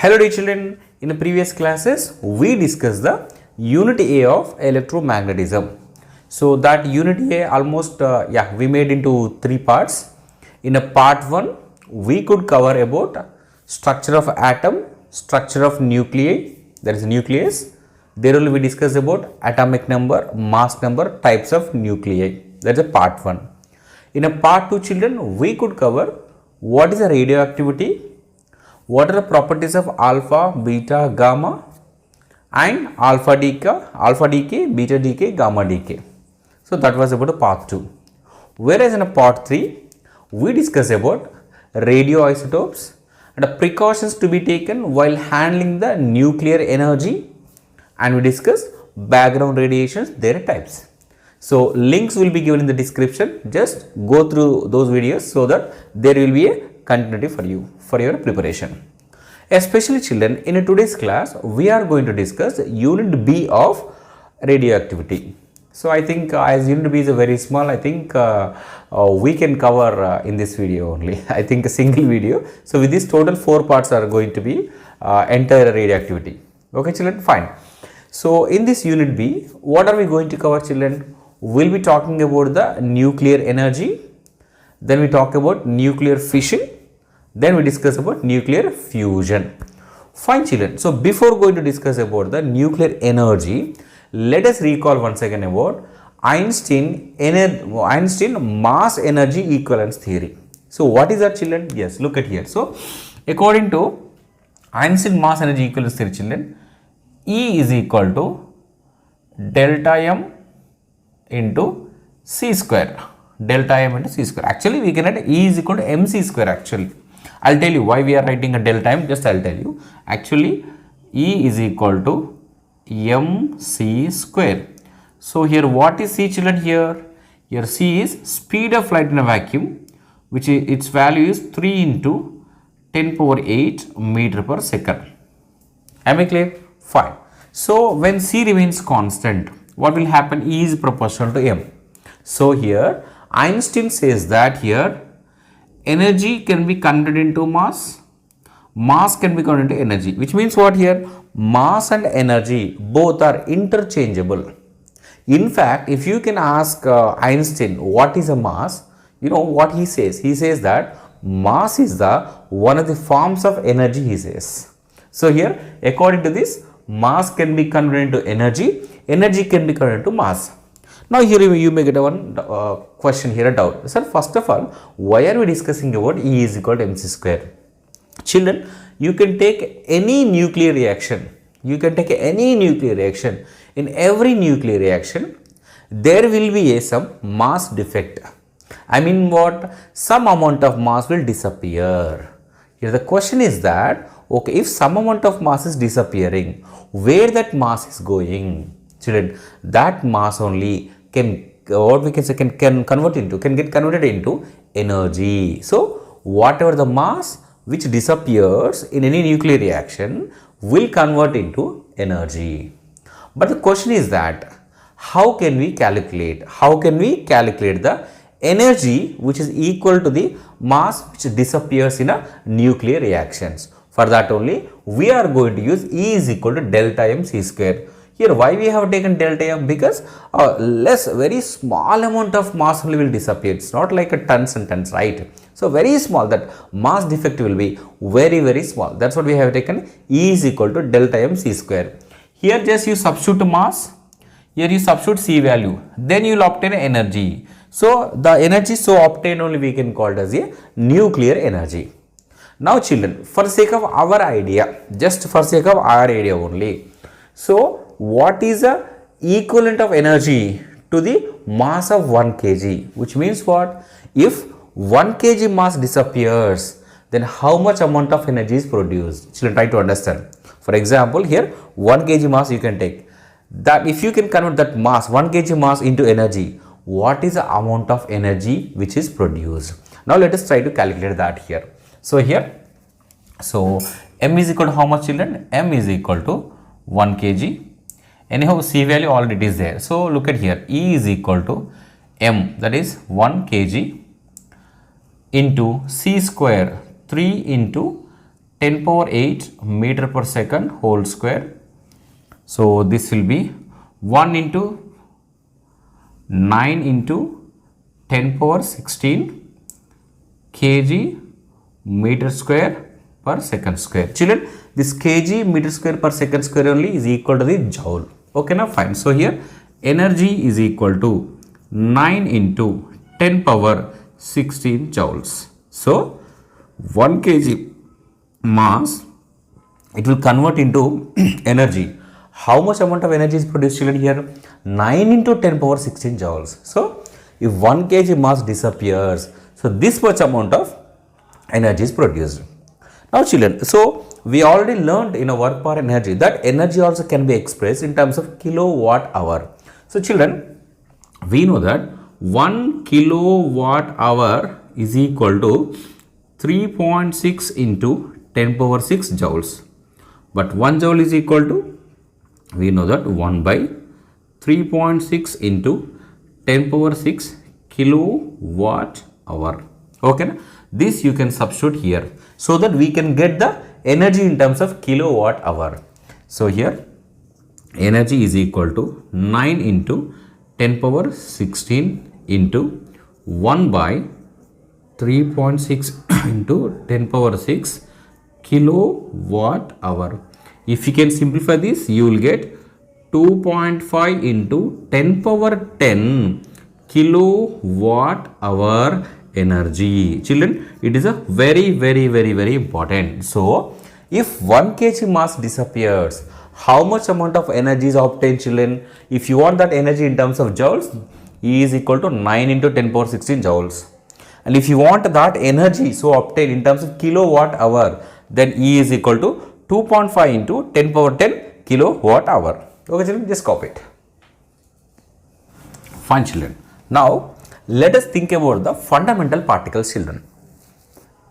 Hello dear children, in the previous classes we discussed the unit A of electromagnetism. So that unit A almost we made into three parts. In a part 1 we could cover about structure of atom, structure of nuclei, that is nucleus. There will we discussed about atomic number, mass number, types of nuclei. That is a part 1. In a part 2 children we could cover what is a radioactivity, what are the properties of alpha, beta, gamma, and alpha decay, beta decay, gamma decay. So that was about part 2. Whereas in a part 3 we discuss about radioisotopes and the precautions to be taken while handling the nuclear energy, and we discuss background radiations, their types. So links will be given in the description. Just go through those videos so that there will be a continuity for you for your preparation. Especially children, in today's class we are going to discuss unit B of radioactivity. So I think as unit B is a very small, I think we can cover in this video only. I think a single video. So with this total 4 parts are going to be entire radioactivity. Okay children, fine. So in this unit B, what are we going to cover children? We will be talking about the nuclear energy, then we talk about nuclear fission, then we discuss about nuclear fusion. Fine children. So before going to discuss about the nuclear energy, let us recall once again about Einstein mass energy equivalence theory. So what is that children? Yes, look at here. So according to Einstein mass energy equivalence theory children, E is equal to delta M into C square. Delta M into C square. Actually we can write E is equal to MC square actually. I'll tell you why we are writing a delta M, just I'll tell you. Actually E is equal to MC square. So here what is C children here? Here C is speed of light in a vacuum, which is, its value is 3 into 10 power 8 meter per second. Am I clear? Fine. So when C remains constant, what will happen? E is proportional to M. So here Einstein says that here energy can be converted into mass, mass can be converted into energy, which means what here? Mass and energy both are interchangeable. In fact, if you can ask Einstein what is a mass, you know what he says? He says that mass is the one of the forms of energy, he says. So here according to this, mass can be converted into energy, energy can be converted into mass. Now here you may get one question here, a doubt. Sir, first of all, why are we discussing about E is equal to MC square? Children, you can take any nuclear reaction. You can take any nuclear reaction. In every nuclear reaction, there will be some mass defect. I mean what? Some amount of mass will disappear. Here the question is that, okay, if some amount of mass is disappearing, where that mass is going? Children, that mass only can get converted into energy. So whatever the mass which disappears in any nuclear reaction will convert into energy. But the question is that how can we calculate the energy which is equal to the mass which disappears in a nuclear reactions? For that only we are going to use E is equal to delta M C square. Here why we have taken delta M? Because very small amount of mass only will disappear. It's not like a tons and tons, right? So very small, that mass defect will be very small. That's what we have taken. E is equal to delta M C square. Here just you substitute mass, here you substitute C value, then you will obtain energy. So the energy so obtained only we can call it as a nuclear energy. Now children, for the sake of our idea, just for sake of our idea only. So what is the equivalent of energy to the mass of 1 kg? Which means what? If 1 kg mass disappears, then how much amount of energy is produced? Children, try to understand. For example, here 1 kg mass you can take. That if you can convert that mass, 1 kg mass into energy, what is the amount of energy which is produced? Now let us try to calculate that here. So here, so M is equal to how much children? M is equal to 1 kg. Anyhow, C value already is there. So look at here, E is equal to M, that is 1 kg into C square 3 into 10 power 8 meter per second whole square. So this will be 1 into 9 into 10 power 16 kg meter square per second square. Children, this kg meter square per second square only is equal to the joule. Okay, now fine. So here energy is equal to 9 into 10 power 16 joules. So 1 kg mass, it will convert into energy. How much amount of energy is produced, children, here? 9 into 10 power 16 joules. So if 1 kg mass disappears, so this much amount of energy is produced. Now children, so we already learned in a work power energy that energy also can be expressed in terms of kilowatt hour. So children, we know that 1 kilowatt hour is equal to 3.6 into 10 power 6 joules. But 1 joule is equal to, we know that 1 by 3.6 into 10 power 6 kilowatt hour. Okay, this you can substitute here so that we can get the energy in terms of kilowatt hour. So here energy is equal to 9 into 10 power 16 into 1 by 3.6 into 10 power 6 kilowatt hour. If you can simplify this, you will get 2.5 into 10 power 10 kilowatt hour energy. Children, it is a very important. So if 1 kg mass disappears, how much amount of energy is obtained, children? If you want that energy in terms of joules, E is equal to 9 into 10 power 16 joules. And if you want that energy so obtained in terms of kilowatt hour, then E is equal to 2.5 into 10 power 10 kilowatt hour. Okay children, just copy it. Fine children. Now let us think about the fundamental particles, children.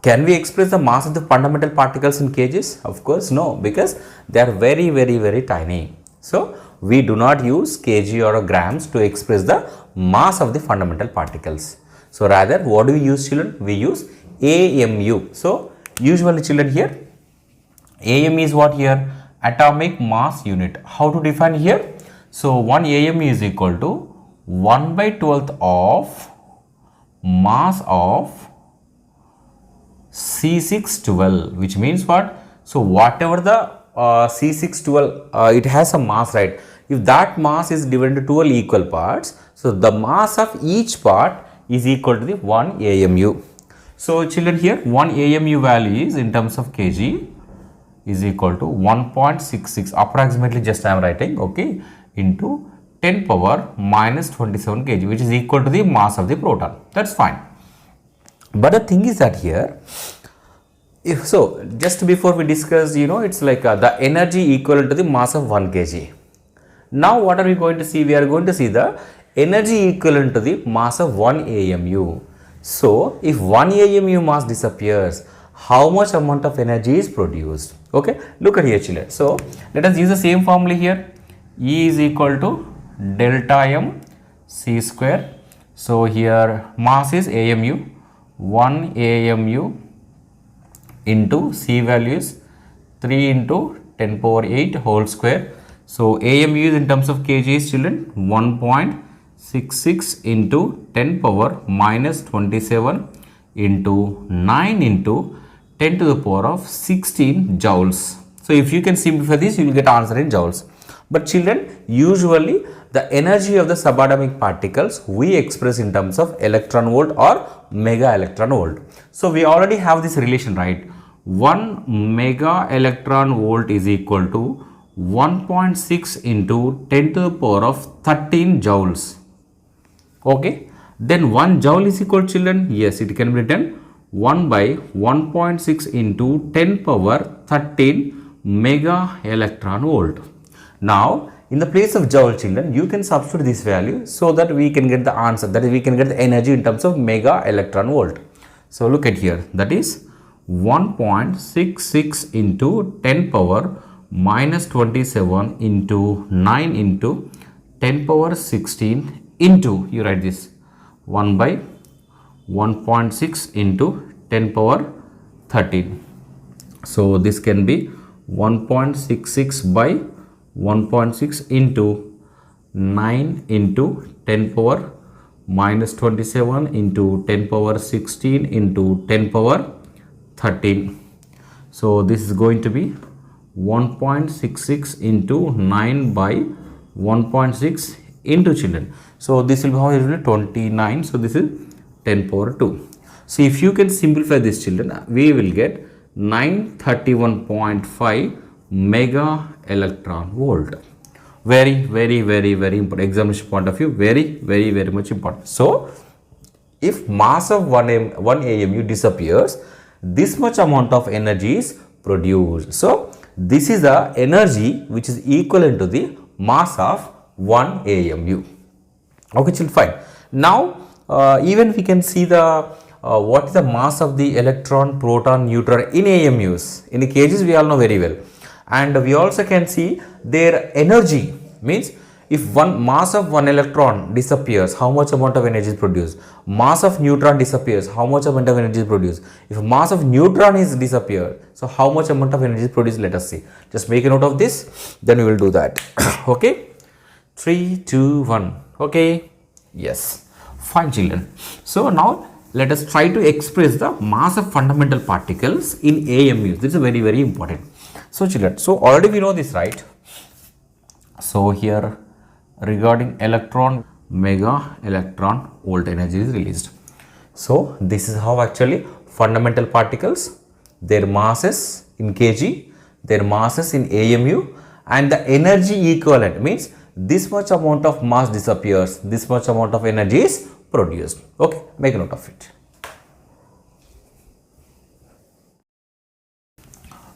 Can we express the mass of the fundamental particles in kgs? Of course no, because they are very tiny. So we do not use kg or grams to express the mass of the fundamental particles. So rather, what do we use, children? We use AMU. So usually children here, AMU is what here? Atomic mass unit. How to define here? So 1 AMU is equal to 1 by 12th of mass of C612, which means what? So whatever the C612, it has a mass, right? If that mass is divided into 12 equal parts, so the mass of each part is equal to the 1 AMU. So children here 1 AMU value is in terms of kg is equal to 1.66, approximately just I am writing, okay, into 10 power minus 27 kg, which is equal to the mass of the proton. That's fine. But the thing is that here, if so, just before we discussed, you know, it's like the energy equivalent to the mass of 1 kg. Now what are we going to see? We are going to see the energy equivalent to the mass of 1 AMU. So if 1 AMU mass disappears, how much amount of energy is produced? Okay, look at here children. So let us use the same formula here. E is equal to delta m c square. So here mass is AMU, 1 AMU into C value is 3 into 10 power 8 whole square. So AMU is in terms of kgs, children, 1.66 into 10 power minus 27 into 9 into 10 to the power of 16 joules. So if you can simplify this, you will get answer in joules. But children, usually the energy of the subatomic particles we express in terms of electron volt or mega electron volt. So we already have this relation, right? 1 mega electron volt is equal to 1.6 into 10 to the power of 13 joules. Okay, then 1 joule is equal, children, yes, it can be written 1 by 1.6 into 10 power 13 mega electron volt. Now in the place of joule, children, you can substitute this value so that we can get the answer, that is we can get the energy in terms of mega electron volt. So look at here, that is 1.66 into 10 power minus 27 into 9 into 10 power 16 into, you write this 1 by 1.6 into 10 power 13. So this can be 1.66 by 1.6 into 9 into 10 power minus 27 into 10 power 16 into 10 power 13. So this is going to be 1.66 into 9 by 1.6 into children. So this will be how it will be 29. So this is 10 power 2. So if you can simplify this, children, we will get 931.5 mega electron volt. Very important. Examination point of view, very much important. So if mass of 1 AMU disappears, this much amount of energy is produced. So this is the energy which is equivalent to the mass of 1 AMU. Okay, children, fine. Now even we can see the what is the mass of the electron, proton, neutron in AMUs. In the kgs we all know very well, and we also can see their energy. Means if one mass of one electron disappears, how much amount of energy is produced? Mass of neutron disappears, how much amount of energy is produced? If mass of neutron is disappeared, so how much amount of energy is produced? Let us see. Just make a note of this, then we will do that. Okay, 3, 2, 1. Okay, yes, fine, children. So now let us try to express the mass of fundamental particles in AMUs. This is very important. So children, so already we know this, right? So here regarding electron, mega electron volt energy is released. So this is how actually fundamental particles, their masses in kg, their masses in AMU, and the energy equivalent means this much amount of mass disappears, this much amount of energy is produced. Okay, make a note of it.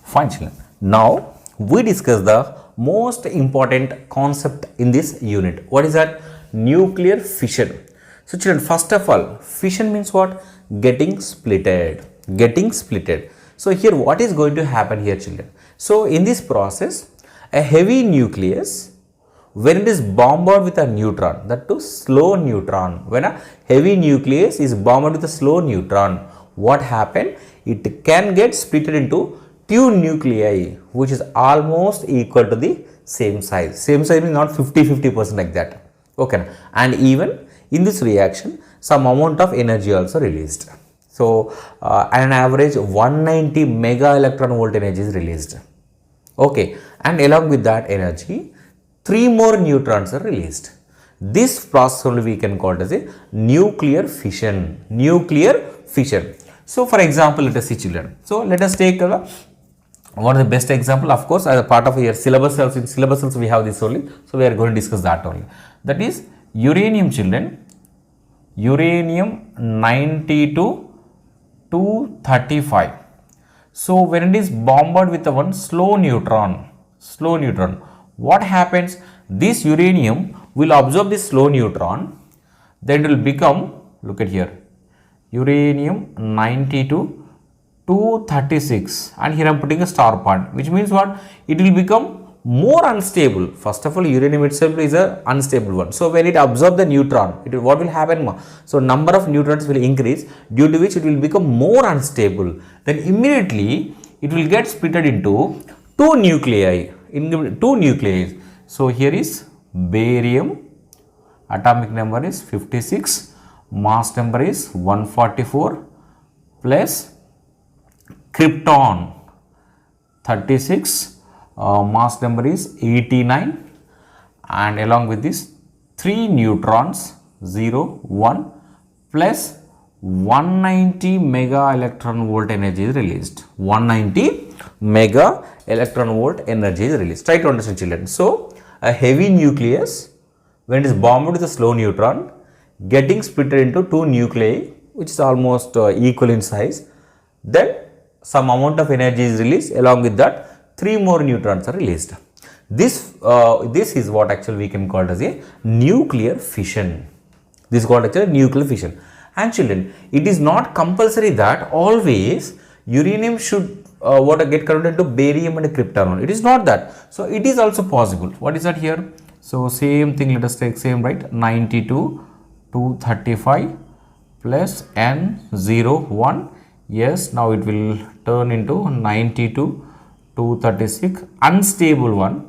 Fine, children. Now we discuss the most important concept in this unit. What is that? Nuclear fission. So children, first of all, fission means what? Getting splitted. So here what is going to happen here, children? So in this process, a heavy nucleus, when it is bombarded with a neutron, that too slow neutron, when a heavy nucleus is bombarded with a slow neutron, what happened? It can get split into two nuclei which is almost equal to the same size. Same size means not 50% like that. Okay, and even in this reaction some amount of energy also released. So an average 190 mega electron volt energy is released. Okay, and along with that energy 3 more neutrons are released. This process only we can call it as a nuclear fission. So for example, let us see, children. So let us take one of the best example, of course, as a part of your syllabus. Also in syllabus we have this only, so we are going to discuss that only. That is uranium, children. Uranium 92 235. So when it is bombarded with one slow neutron, what happens? This uranium will absorb this slow neutron, then it will become, look at here, uranium 92 236, and here I am putting a star point, which means what? It will become more unstable. First of all, uranium itself is an unstable one. So when it absorbs the neutron, what will happen? So number of neutrons will increase, due to which it will become more unstable. Then immediately it will get split into two nuclei. So here is barium, atomic number is 56, mass number is 144, plus krypton 36, mass number is 89, and along with this 3 neutrons 0 1 plus 190 mega electron volt energy is released. 190 mega electron volt energy is released. Try to understand, children. So a heavy nucleus, when it is bombarded with a slow neutron, getting split into two nuclei which is almost equal in size, then some amount of energy is released, along with that 3 more neutrons are released. This is what actually we can call as a nuclear fission. This is called actually nuclear fission. And children, it is not compulsory that always uranium should get converted to barium and krypton. It is not that. So it is also possible. What is that here? So same thing, let us take same, right? 92 235 plus N01 Yes, now it will turn into 90 to 236, unstable one.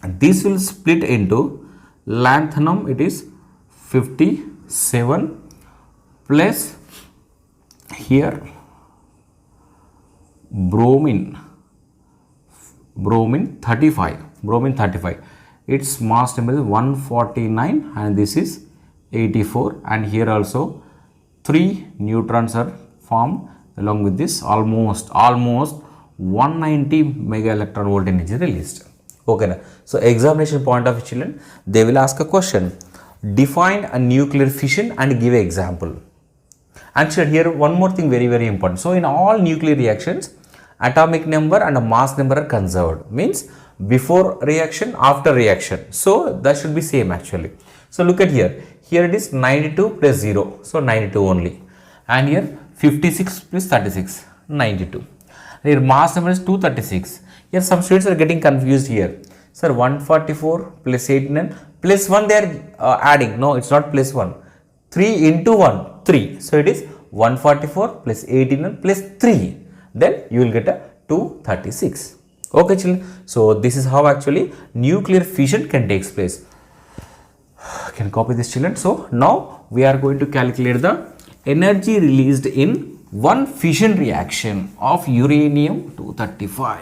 This will split into lanthanum, it is 57 plus here bromine 35. Its mass number is 149 and this is 84, and here also 3 neutrons are formed along with this, almost 190 mega electron volt energy released. Okay na? So examination point of view, children, they will ask a question, define a nuclear fission and give an example. And here one more thing very important. So in all nuclear reactions, atomic number and mass number are conserved, means before reaction, after reaction. So that should be same actually. So look at here it is 92 plus 0, so 92 only, and here 56 plus 36, 92. Here mass number is 236. Here some students are getting confused here. Sir, 144 plus 89 plus 1 they are adding. No, it's not plus 1. 3 into 1, 3. So it is 144 plus 89 plus 3. Then you will get a 236. Okay children. So this is how actually nuclear fission can take place. Can copy this children. So now we are going to calculate the energy released in one fission reaction of uranium-235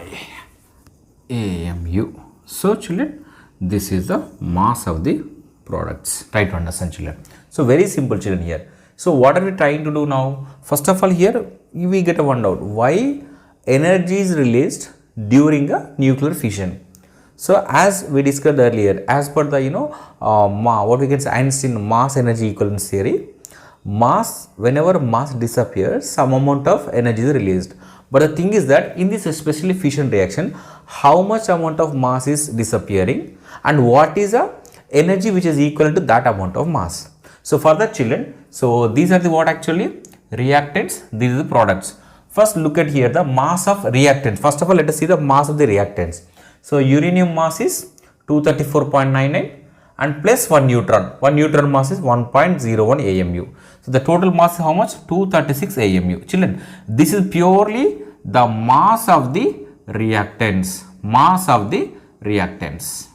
AMU. So children, this is the mass of the products. Try to understand children. So very simple children here. So what are we trying to do now? First of all, here we get a one doubt. Why energy is released during a nuclear fission? So as we discussed earlier, as per the what we can say Einstein mass energy equivalence theory, mass, whenever mass disappears, some amount of energy is released. But the thing is that in this especially fission reaction, how much amount of mass is disappearing and what is the energy which is equal to that amount of mass. So for the children, so these are the what actually reactants, these are the products. First look at here the mass of reactants. First of all, let us see the mass of the reactants. So uranium mass is 234.99 and plus 1 neutron. 1 neutron mass is 1.01 AMU. So the total mass is how much? 236 AMU. Children, this is purely the mass of the reactants. Mass of the reactants.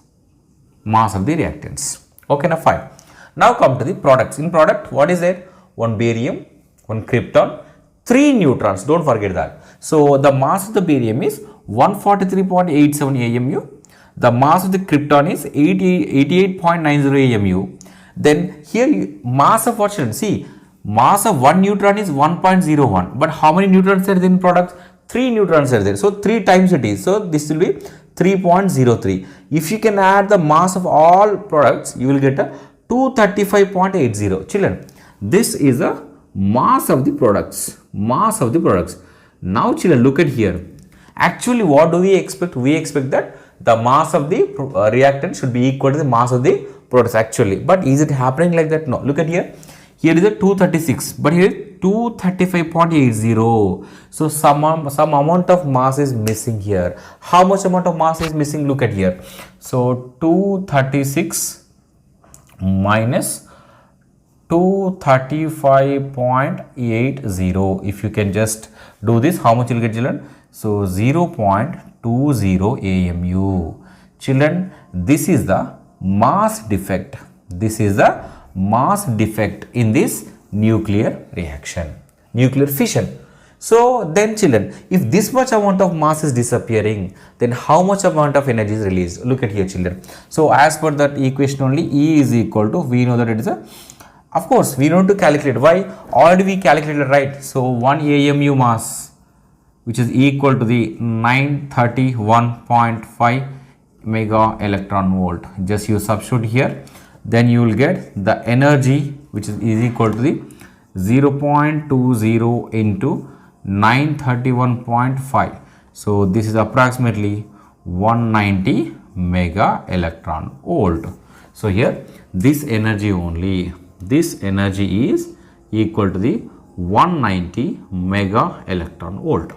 Mass of the reactants. Okay, now fine. Now come to the products. In product, what is there? 1 barium, 1 krypton, 3 neutrons. Don't forget that. So the mass of the barium is 143.87 AMU. The mass of the krypton is 88.90 AMU. Then here mass of what children? See, mass of 1 neutron is 1.01. But how many neutrons are there in products? 3 neutrons are there. So 3 times it is. So this will be 3.03. If you can add the mass of all products, you will get a 235.80. Children, this is a mass of the products. Mass of the products. Now children, look at here. Actually, what do we expect? We expect that the mass of the reactant should be equal to the mass of the products actually. But is it happening like that? No. Look at here. Here is a 236, but here 235.80. So some amount of mass is missing here. How much amount of mass is missing? Look at here. So 236 minus 235.80. If you can just do this, how much you will get children? So 0.20 AMU. Children, this is the mass defect. This is the mass defect in this nuclear reaction, nuclear fission. So then children, if this much amount of mass is disappearing, then how much amount of energy is released? Look at here children. So as per that equation only, E is equal to, we know that it is a, of course we know to calculate. Why? Already we calculated, right? So 1 AMU mass, which is equal to the 931.5 mega electron volt. Just you substitute here, then you will get the energy which is equal to the 0.20 into 931.5. So this is approximately 190 mega electron volt. So here this energy only, this energy is equal to the 190 mega electron volt.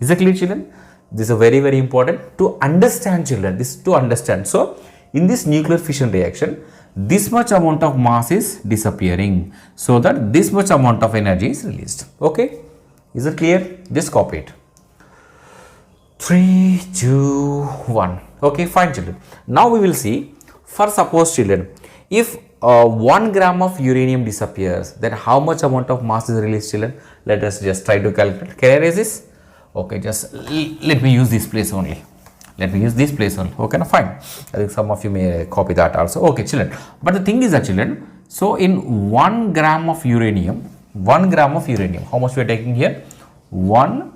Is it clear children? This is very important to understand children, this to understand. So in this nuclear fission reaction, this much amount of mass is disappearing so that this much amount of energy is released. Okay, Is it clear? Just copy it. 3, 2, 1. Okay, fine children. Now we will see, for suppose children, if 1 gram of uranium disappears, then how much amount of mass is released children? Let us just try to calculate. Can I erase this? Okay, just let me use this place only. Let me use this place only. Okay, now fine. I think some of you may copy that also. Okay, children. But the thing is that children, so in 1 gram of uranium, how much we are taking here? 1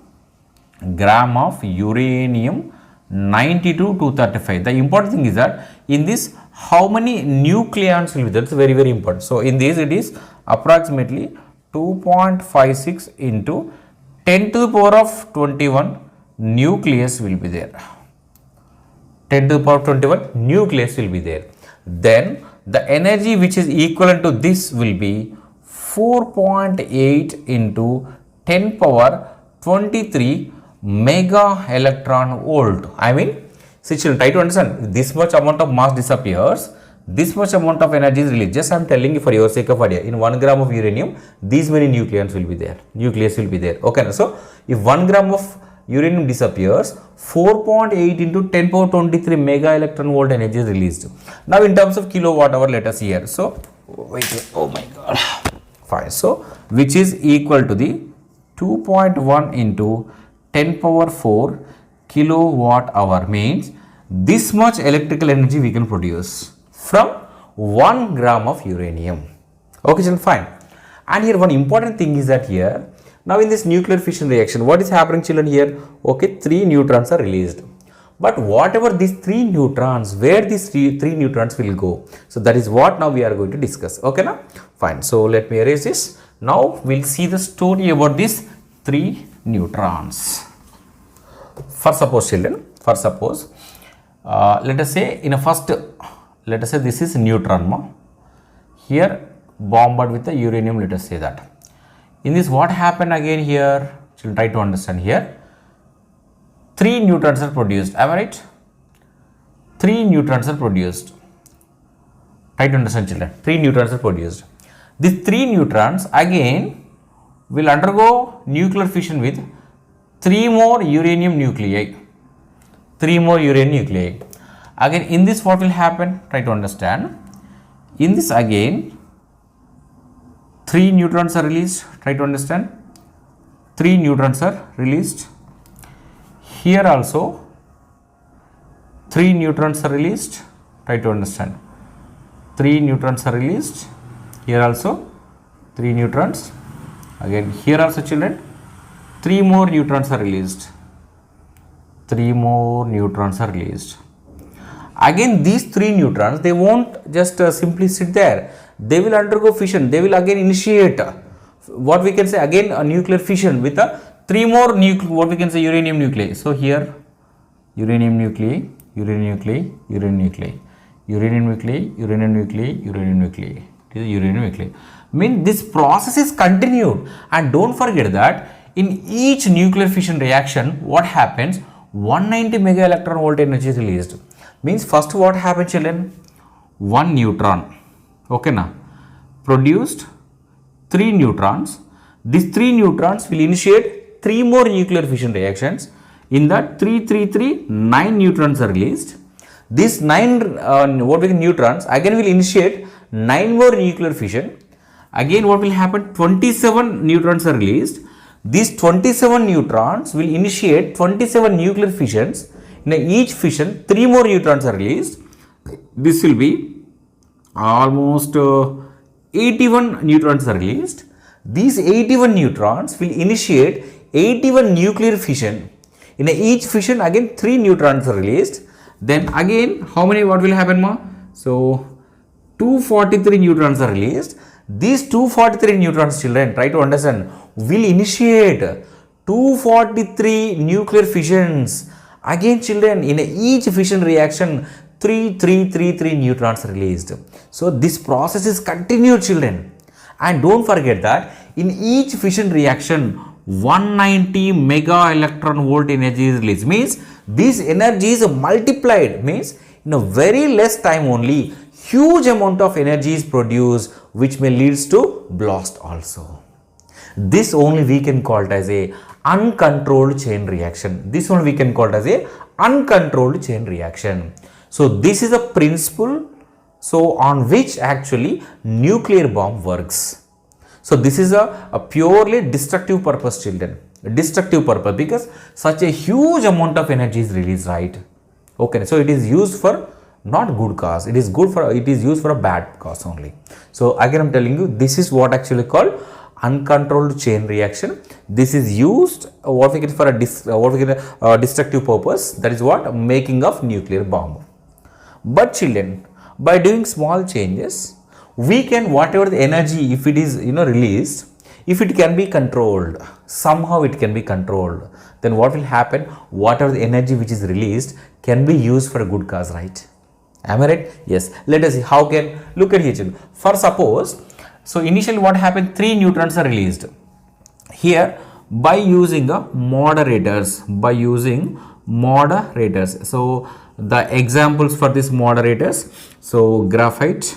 gram of uranium 92-235. The important thing is that in this, how many nucleons will be there? That's very, very important. So in this, it is approximately 2.56 into 10 to the power of 21 nucleus will be there. 10 to the power of 21 nucleus will be there. Then the energy which is equivalent to this will be 4.8 into 10 power 23 mega electron volt. I mean, see children, try to understand, this much amount of mass disappears, this much amount of energy is released. Just I am telling you for your sake of idea, in 1 gram of uranium, these many nucleons will be there, nucleus will be there. Okay, so if 1 gram of uranium disappears, 4.8 into 10 power 23 mega electron volt energy is released. Now in terms of kilowatt hour, let us see here. So wait, oh my god, fine. So which is equal to the 2.1 into 10 power 4 kilowatt hour, means this much electrical energy we can produce from 1 gram of uranium. Okay children, fine. And here one important thing is that here, now in this nuclear fission reaction, what is happening children here? Okay, 3 neutrons are released. But whatever these 3 neutrons, where these 3 neutrons will go? So that is what now we are going to discuss. Okay now? Fine. So let me erase this. Now we'll see the story about these 3 neutrons. For suppose children, for suppose, let us say in a first, let us say this is neutron, here bombarded with the uranium, let us say that. In this, what happened again here? Children, try to understand here. 3 neutrons are produced, am I right? 3 neutrons are produced. Try to understand children, 3 neutrons are produced. These 3 neutrons again will undergo nuclear fission with 3 more uranium nuclei. 3 more uranium nuclei. Again in this what will happen? Try to understand. In this again 3 neutrons are released. Try to understand. 3 neutrons are released. Here also 3 neutrons are released. Try to understand. 3 neutrons are released. Here also 3 neutrons. Again here also children 3 more neutrons are released. 3 more neutrons are released. Again these 3 neutrons, they won't just simply sit there. They will undergo fission. They will again initiate what we can say again a nuclear fission with a 3 more what we can say uranium nuclei. So here uranium nuclei, uranium nuclei, uranium nuclei, uranium nuclei, uranium nuclei, uranium nuclei. It is uranium nuclei. Mean this process is continued, and don't forget that in each nuclear fission reaction, what happens? 190 mega electron volt energy is released. Means first what happens children? 1 neutron. Okay now, produced 3 neutrons. These 3 neutrons will initiate 3 more nuclear fission reactions. In that 9 neutrons are released. These 9 neutrons again will initiate 9 more nuclear fission. Again what will happen? 27 neutrons are released. These 27 neutrons will initiate 27 nuclear fissions. In each fission 3 more neutrons are released. This will be almost 81 neutrons are released. These 81 neutrons will initiate 81 nuclear fission. In each fission again 3 neutrons are released. Then again how many what will happen ma? So 243 neutrons are released. These 243 neutrons children, try to understand, will initiate 243 nuclear fissions. Again children, in each fission reaction 3 neutrons are released. So this process is continued children. And don't forget that in each fission reaction 190 mega electron volt energy is released. Means this energy is multiplied. Means in a very less time only huge amount of energy is produced, which may leads to blast also. This only we can call it as a uncontrolled chain reaction. This only we can call it as a uncontrolled chain reaction. So this is a principle, so on which actually nuclear bomb works. So this is a purely destructive purpose, children. Destructive purpose, because such a huge amount of energy is released, right? Okay, so it is used for not good cause. It is used for a bad cause only. So again I'm telling you, this is what actually called uncontrolled chain reaction. This is used for a destructive purpose. That is what making of nuclear bomb. But children, by doing small changes, we can, whatever the energy, if it is released, if it can be controlled, somehow it can be controlled, then what will happen? Whatever the energy which is released can be used for a good cause, right? Am I right? Yes. Let us see how can, look at here, children. For suppose, so initially what happened, 3 neutrons are released. Here, by using moderators, so the examples for these moderators, so graphite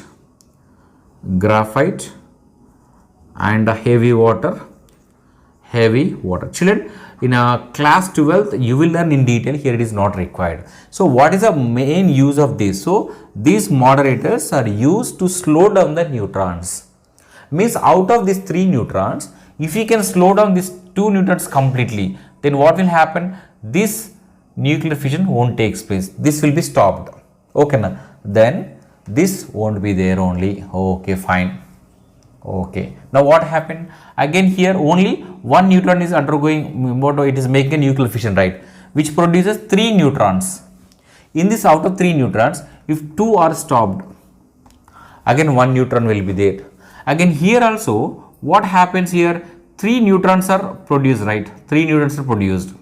and heavy water. Children, in class 12th you will learn in detail, here it is not required. So what is the main use of this? So these moderators are used to slow down the neutrons. Means out of these 3 neutrons, if you can slow down these 2 neutrons completely, then what will happen? This nuclear fission won't take place. This will be stopped. Okay, now then this won't be there only. Okay, fine. Okay, now what happened? Again here only 1 neutron is undergoing, it is making a nuclear fission, right? Which produces 3 neutrons. In this, out of 3 neutrons, if 2 are stopped, again 1 neutron will be there. Again here also, what happens here? 3 neutrons are produced, right? 3 neutrons are produced.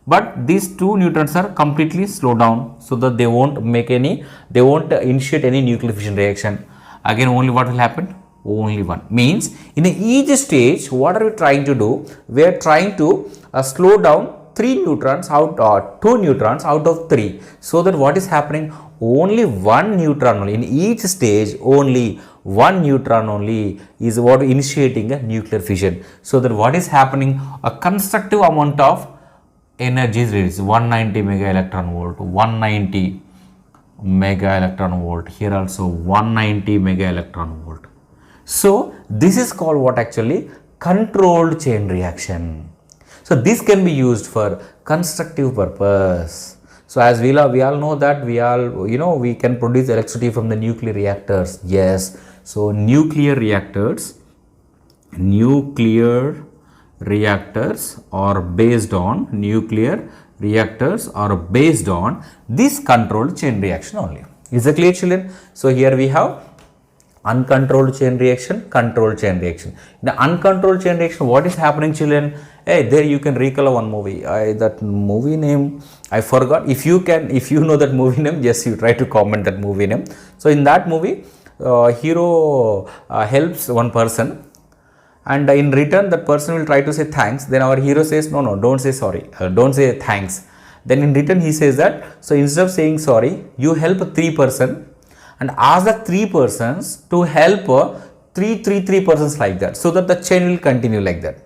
But these 2 neutrons are completely slowed down, so that they won't initiate any nuclear fission reaction. Again only what will happen? Only 1. Means in each stage, what are we trying to do? We are trying to slow down 2 neutrons out of 3, so that what is happening? Only 1 neutron only in each stage, only 1 neutron only is what initiating a nuclear fission. So that what is happening? A constructive amount of energy is released. 190 mega electron volt, 190 mega electron volt. Here also 190 mega electron volt. So this is called what actually? Controlled chain reaction. So this can be used for constructive purpose. So as we all know that we can produce electricity from the nuclear reactors. Yes. So nuclear reactors are based on this controlled chain reaction only. Is it clear, children? So here we have uncontrolled chain reaction, controlled chain reaction. In the uncontrolled chain reaction, what is happening, children? Hey, there you can recall one movie. That movie name I forgot. If you know that movie name, just you try to comment that movie name. So in that movie, hero helps one person, and in return that person will try to say thanks. Then our hero says, no, don't say sorry, don't say thanks. Then in return he says that, so instead of saying sorry, you help 3 persons and ask the 3 persons to help three persons like that, so that the chain will continue like that.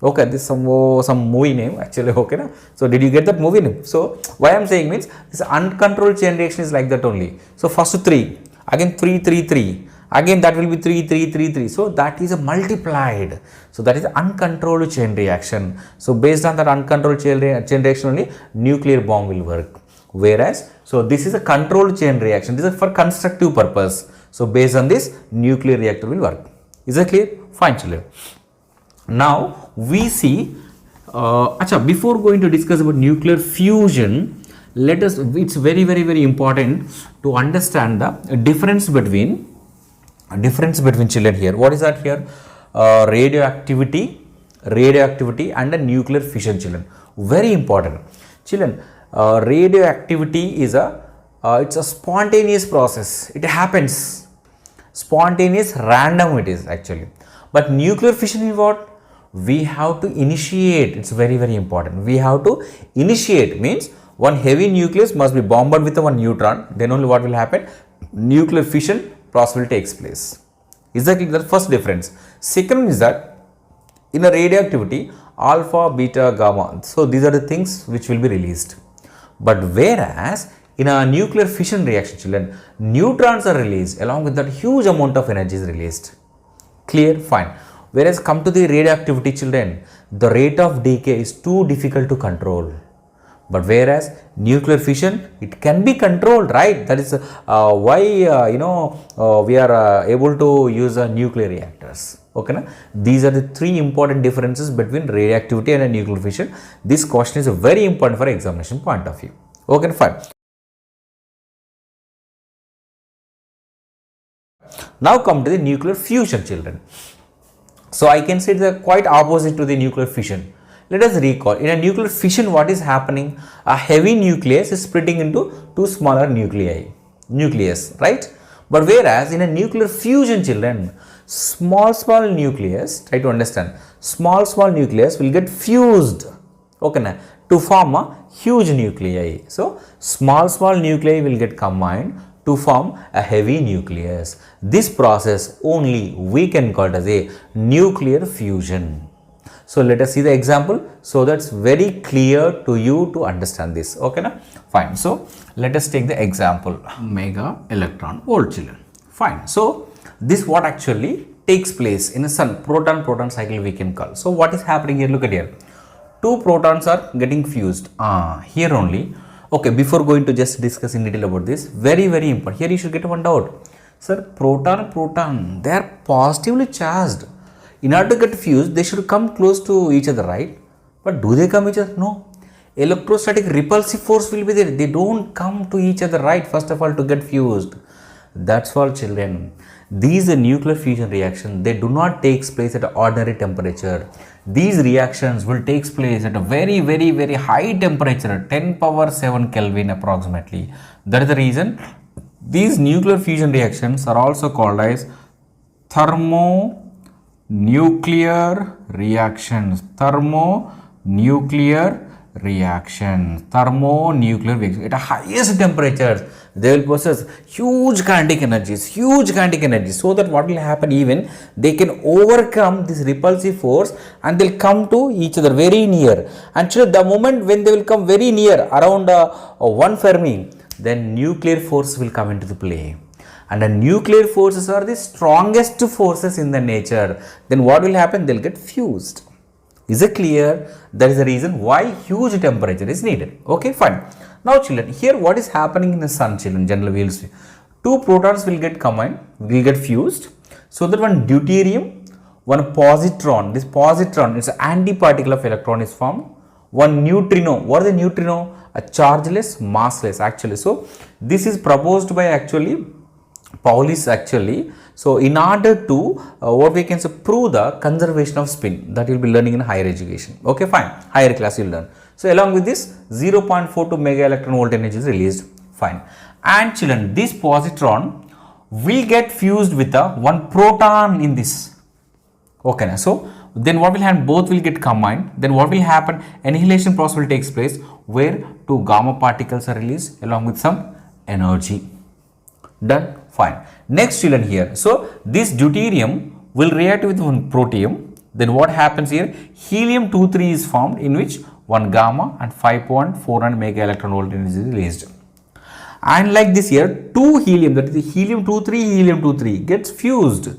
Okay, this some movie name actually. Okay, na? So did you get that movie name? So why I am saying means this uncontrolled chain reaction is like that only. So first 3, again 3, again that will be 3. So that is multiplied. So that is uncontrolled chain reaction. So based on that uncontrolled chain reaction only, nuclear bomb will work. Whereas, so this is a controlled chain reaction. This is for constructive purpose. So based on this, nuclear reactor will work. Is that clear? Fine, children. Now we see, before going to discuss about nuclear fusion, it's very important to understand the difference between children here. What is that here? Radioactivity and the nuclear fission, children. Very important. Children, radioactivity is it's a spontaneous process. It happens. Spontaneous, random it is actually. But nuclear fission is what? We have to initiate. It's very important. We have to initiate, means one heavy nucleus must be bombarded with one neutron. Then only what will happen? Nuclear fission process will take place. Is that the first difference? Second is that In a radioactivity, alpha, beta, gamma. So these are the things which will be released. But whereas in a nuclear fission reaction, children, neutrons are released, along with that huge amount of energy is released. Clear? Fine. Whereas come to the radioactivity, children, the rate of decay is too difficult to control. But whereas nuclear fission, it can be controlled, right? That is why we are able to use nuclear reactors. Okay, na? These are the three important differences between radioactivity and nuclear fission. This question is very important for examination point of view. Okay, fine. Now come to the nuclear fusion, children. So I can say the quite opposite to the nuclear fission. Let us recall, in a nuclear fission, what is happening? A heavy nucleus is splitting into two smaller nucleus, right? But whereas in a nuclear fusion, children, small nucleus, try to understand, small nucleus will get fused, okay, na, to form a huge nuclei. So small nuclei will get combined to form a heavy nucleus. This process only we can call it as a nuclear fusion. So let us see the example, so that's very clear to you to understand this. Okay, na? Fine. So let us take the example, mega electron volt, children. Fine. So this what actually takes place in a sun, proton cycle we can call. So what is happening here? Look at here. Two protons are getting fused. Here only. Okay, before going to just discuss in detail about this, very important. Here you should get one doubt. Sir, proton, they are positively charged. In order to get fused, they should come close to each other, right? But do they come each other? No. Electrostatic repulsive force will be there. They don't come to each other, right? First of all, to get fused. That's all, children. These nuclear fusion reactions, they do not take place at ordinary temperature. These reactions will take place at a very high temperature, 10 power 7 Kelvin approximately. That is the reason these nuclear fusion reactions are also called as thermonuclear reactions. Thermonuclear reactions at highest temperatures. They will possess huge kinetic energies, so that what will happen, even they can overcome this repulsive force and they'll come to each other very near. And the moment when they will come very near, around 1 Fermi, then nuclear force will come into the play. And the nuclear forces are the strongest forces in the nature. Then what will happen? They'll get fused. Is it clear? That is the reason why huge temperature is needed. Okay, fine. Now, children, here what is happening in the sun, children? Generally, we will see two protons will get combined, will get fused, so that one deuterium, one positron. This positron is an antiparticle of electron is formed. One neutrino. What is a neutrino? A chargeless, massless, actually. So this is proposed by actually Pauli's actually. So in order to what we can say, prove the conservation of spin, that you will be learning in higher education. Okay, fine. Higher class you will learn. So along with this, 0.42 mega electron volt energy is released. Fine. And children, this positron will get fused with one proton in this. Okay, now so then what will happen? Both will get combined. Then what will happen? Annihilation process will take place where two gamma particles are released along with some energy. Done. Fine. Next, children, here. So this deuterium will react with one protium. Then what happens here? Helium-23 is formed, in which one gamma and 5.49 mega electron volt energy is released. And like this here, two helium, that is the helium-23 gets fused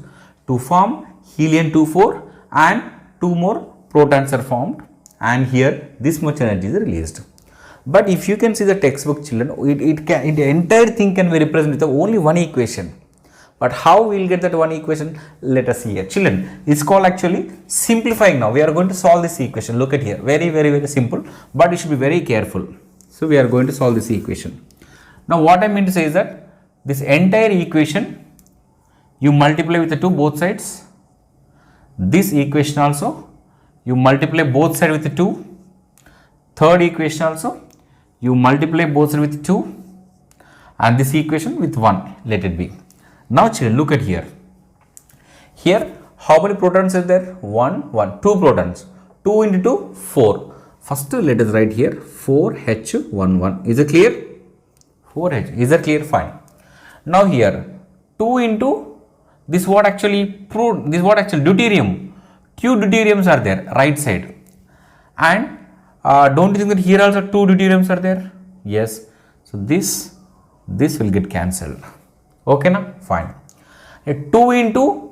to form helium-24, and two more protons are formed, and here this much energy is released. But if you can see the textbook, children, the entire thing can be represented with only one equation. But how we will get that one equation? Let us see here. Children, it's called actually simplifying. Now we are going to solve this equation. Look at here. Very simple, but you should be very careful. So we are going to solve this equation. Now what I mean to say is that this entire equation, you multiply with the two both sides. This equation also, you multiply both sides with the 2. Third equation also, you multiply both sides with 2, and this equation with 1, let it be. Now children, look at here. Here, how many protons are there? 1, 2 protons. 2 into 2, 4. First, let us write here 4H11. Is it clear? 4H. Is that clear? Fine. Now here, 2 into this what actually deuterium. two deuteriums are there right side, and don't you think that here also two deuteriums are there? Yes. So this will get cancelled. Okay na? Fine. 2 into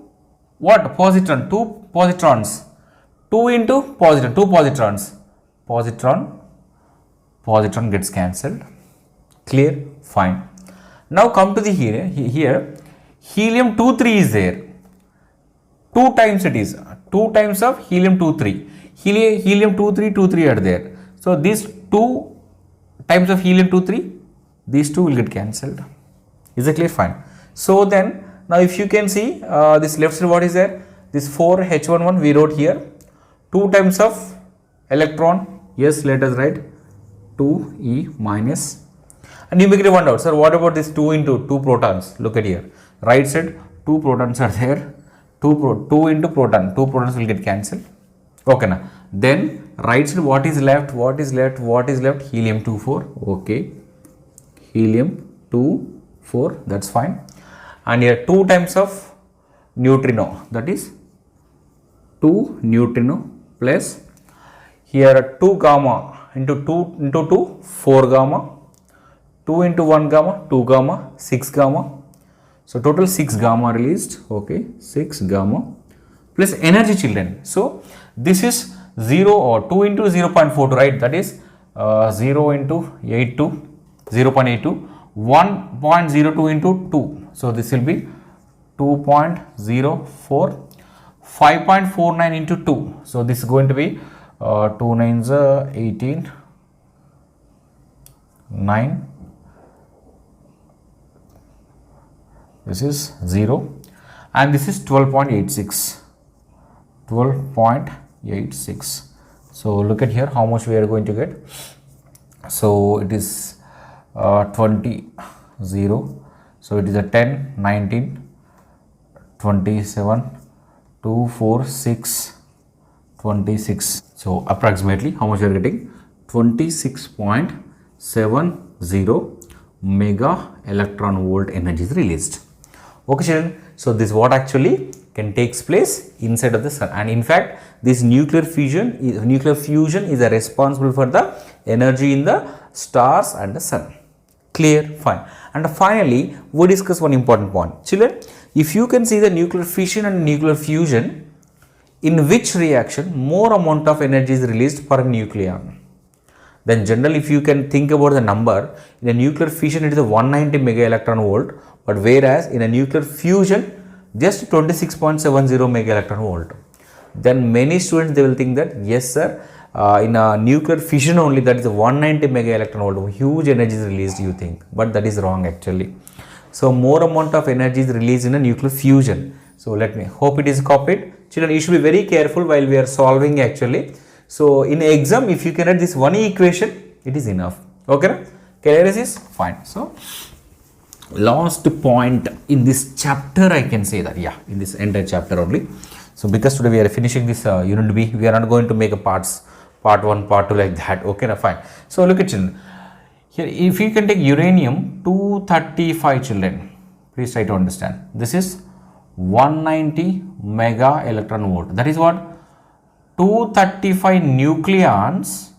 what? Positron. 2 positrons. 2 into positron. 2 positrons. Positron gets cancelled. Clear? Fine. Now come to the here helium 2-3 is there. 2 times it is. 2 times of helium 2-3. Helium 2-3 are there. So these 2 times of helium 2-3, these 2 will get cancelled. Is it clear? Fine. So then now if you can see this left side, what is there? This 4H11 we wrote here. 2 times of electron. Yes, let us write 2E minus. And you may get one out, sir, what about this 2 into 2 protons? Look at here. Right side, 2 protons are there. 2 into proton. 2 protons will get cancelled. Okay now. Then right side, what is left? Helium 2-4. Okay. Helium 2-4. That's fine. And here 2 times of neutrino. That is 2 neutrino plus here 2 gamma into 2, 4 gamma. 2 into 1 gamma, 2 gamma, 6 gamma. So total 6 gamma released. Okay, 6 gamma plus energy, children. So this is 0 or 2 into 0.42, right? That is 0 into 82, 0.82, 1.02 into 2. So this will be 2.04, 5.49 into 2. So this is going to be 2 9s 18, 9. This is 0 and this is 12.86. So look at here how much we are going to get. So it is 20, 0. So it is a 10, 19, 27, 2, 4, 6, 26. So approximately how much we are getting? 26.70 mega electron volt energy is released. Okay children, so this what actually can takes place inside of the sun, and in fact this nuclear fusion is responsible for the energy in the stars and the sun. Clear? Fine. And finally we discuss one important point. Children, if you can see the nuclear fission and nuclear fusion, in which reaction more amount of energy is released per nucleon? Then generally if you can think about the number, in a nuclear fission it is a 190 mega electron volt, but whereas in a nuclear fusion just 26.70 mega electron volt. Then many students they will think that yes sir, in a nuclear fission only that is a 190 mega electron volt, huge energy is released you think, but that is wrong actually. So more amount of energy is released in a nuclear fusion. So let me hope it is copied. Children, you should be very careful while we are solving actually. So in exam, if you can write this one equation, it is enough. Okay, clear is this? Fine. So last point in this chapter, I can say that in this entire chapter only. So because today we are finishing this unit B, we are not going to make a part 1, part 2 like that. Okay, now fine. So look at children. Here, if you can take uranium 235 children, please try to understand. This is 190 mega electron volt. That is what? 235 nucleons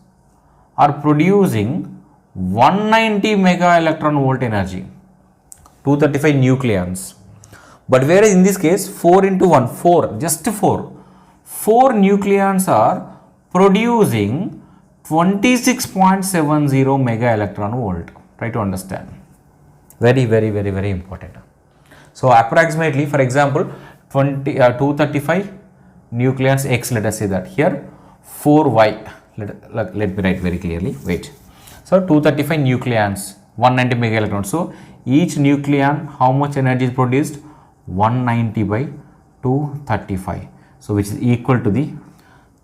are producing 190 mega electron volt energy. 235 nucleons. But whereas in this case 4 into 1, 4, just 4. 4 nucleons are producing 26.70 mega electron volt. Try to understand. Very, very, very, very important. So approximately, for example, 235 nucleons X, let us say that. Here 4Y, let me write very clearly. Wait. So 235 nucleons, 190 mega electrons. So each nucleon, how much energy is produced? 190 by 235. So which is equal to the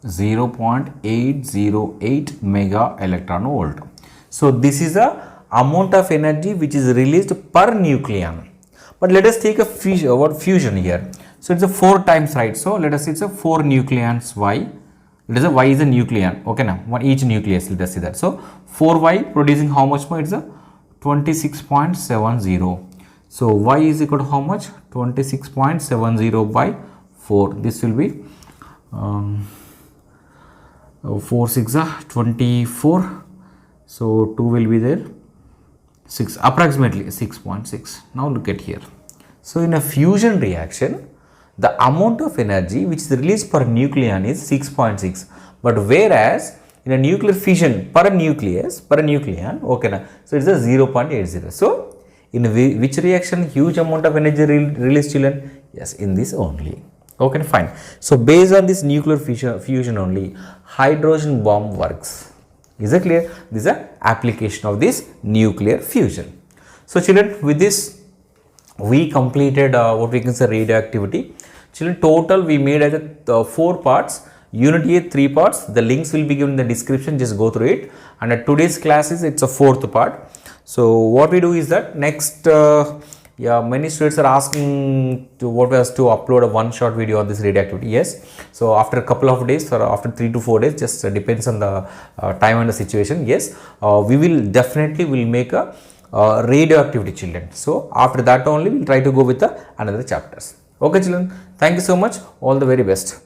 0.808 mega electron volt. So this is the amount of energy which is released per nucleon. But let us take a fusion here. So it's a 4 times, right? So let us say it's a 4 nucleons Y. Let us say Y is a nucleon. Okay now, each nucleus, let us see that. So 4Y producing how much more? It's a 26.70. So Y is equal to how much? 26.70 by 4. This will be 4 6 are 24, so 2 will be there, 6 approximately 6.6. Now look at here. So in a fusion reaction, the amount of energy which is released per nucleon is 6.6, but whereas in a nuclear fission per nucleon, okay na, so it's a 0.80. So in which reaction huge amount of energy released, children? Yes, in this only. Okay, fine. So based on this nuclear fusion only, hydrogen bomb works. Is it clear? This is an application of this nuclear fusion. So children, with this we completed what we can say radioactivity. Children, total we made as a 4 parts. Unit A 3 parts. The links will be given in the description. Just go through it. And at today's classes, it's a 4th part. So what we do is that next, many students are asking to what was to upload a one-shot video on this radioactivity. Yes. So after a couple of days or after 3 to 4 days, just depends on the time and the situation. Yes, we will definitely make a radioactivity, children. So after that only we'll try to go with the another chapters. Okay, children. Thank you so much. All the very best.